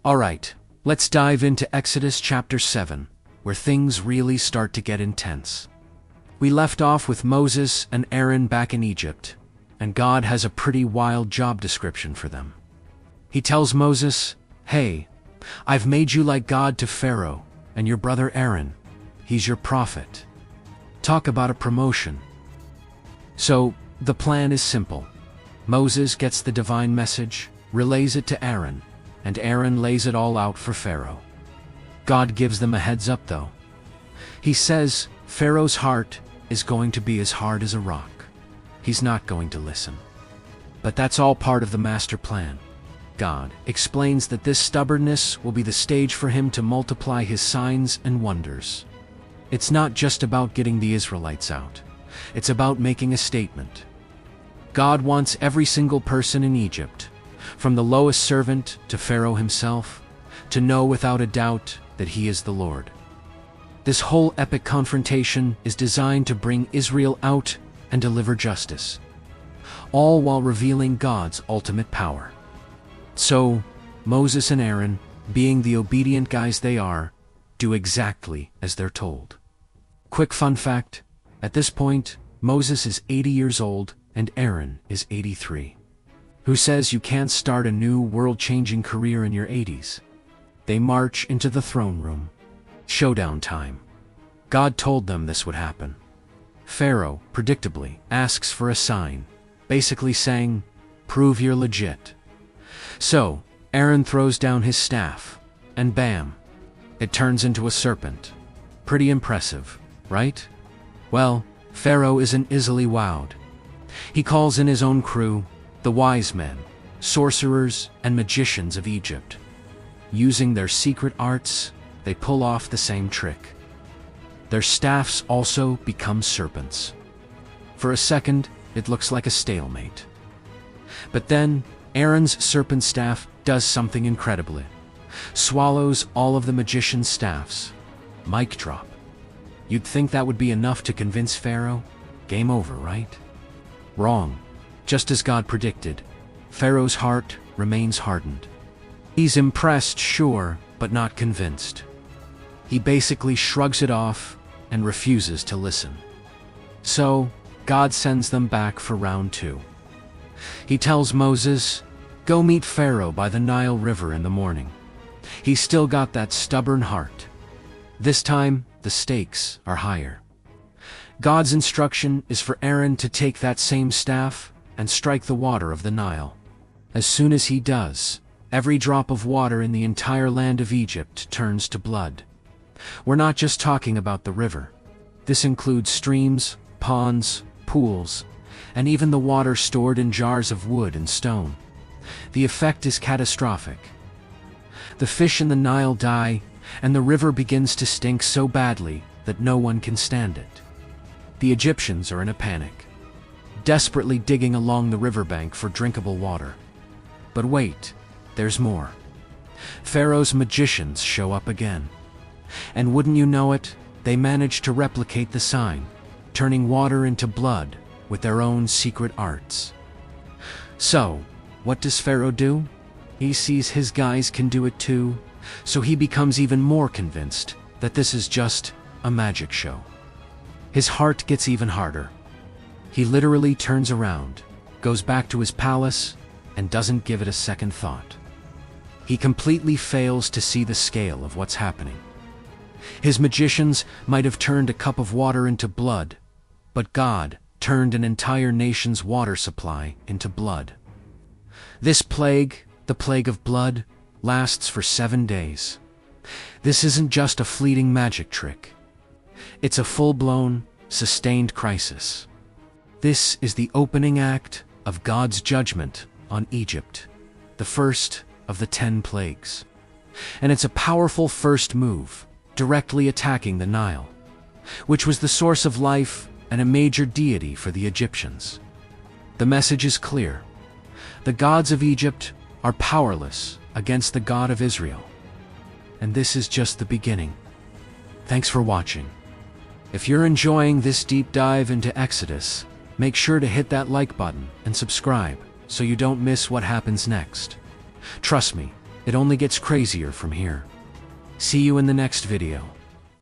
Alright, let's dive into Exodus chapter 7, where things really start to get intense. We left off with Moses and Aaron back in Egypt, and God has a pretty wild job description for them. He tells Moses, "Hey, I've made you like God to Pharaoh, and your brother Aaron, he's your prophet." Talk about a promotion. So, the plan is simple. Moses gets the divine message, relays it to Aaron, and Aaron lays it all out for Pharaoh. God gives them a heads up though. He says Pharaoh's heart is going to be as hard as a rock. He's not going to listen. But that's all part of the master plan. God explains that this stubbornness will be the stage for him to multiply his signs and wonders. It's not just about getting the Israelites out. It's about making a statement. God wants every single person in Egypt, from the lowest servant to Pharaoh himself, to know without a doubt that he is the Lord. This whole epic confrontation is designed to bring Israel out and deliver justice, all while revealing God's ultimate power. So, Moses and Aaron, being the obedient guys they are, do exactly as they're told. Quick fun fact, at this point, Moses is 80 years old and Aaron is 83. Who says you can't start a new world-changing career in your 80s? They march into the throne room. Showdown time. God told them this would happen. Pharaoh, predictably, asks for a sign, basically saying, "Prove you're legit." So, Aaron throws down his staff, and bam, it turns into a serpent. Pretty impressive, right? Well, Pharaoh isn't easily wowed. He calls in his own crew, the wise men, sorcerers, and magicians of Egypt. Using their secret arts, they pull off the same trick. Their staffs also become serpents. For a second, it looks like a stalemate. But then, Aaron's serpent staff does something incredible. Swallows all of the magician's staffs. Mic drop. You'd think that would be enough to convince Pharaoh? Game over, right? Wrong. Just as God predicted, Pharaoh's heart remains hardened. He's impressed, sure, but not convinced. He basically shrugs it off and refuses to listen. So, God sends them back for round 2. He tells Moses, "Go meet Pharaoh by the Nile River in the morning." He's still got that stubborn heart. This time, the stakes are higher. God's instruction is for Aaron to take that same staff and strike the water of the Nile. As soon as he does, every drop of water in the entire land of Egypt turns to blood. We're not just talking about the river. This includes streams, ponds, pools, and even the water stored in jars of wood and stone. The effect is catastrophic. The fish in the Nile die, and the river begins to stink so badly that no one can stand it. The Egyptians are in a panic, desperately digging along the riverbank for drinkable water. But wait, there's more. Pharaoh's magicians show up again. And wouldn't you know it, they manage to replicate the sign, turning water into blood with their own secret arts. So, what does Pharaoh do? He sees his guys can do it too, so he becomes even more convinced that this is just a magic show. His heart gets even harder. He literally turns around, goes back to his palace, and doesn't give it a second thought. He completely fails to see the scale of what's happening. His magicians might have turned a cup of water into blood, but God turned an entire nation's water supply into blood. This plague, the plague of blood, lasts for 7 days. This isn't just a fleeting magic trick. It's a full-blown, sustained crisis. This is the opening act of God's judgment on Egypt, the first of the 10 plagues. And it's a powerful first move, directly attacking the Nile, which was the source of life and a major deity for the Egyptians. The message is clear. The gods of Egypt are powerless against the God of Israel. And this is just the beginning. Thanks for watching. If you're enjoying this deep dive into Exodus, make sure to hit that like button and subscribe so you don't miss what happens next. Trust me, It only gets crazier from here. See you in the next video.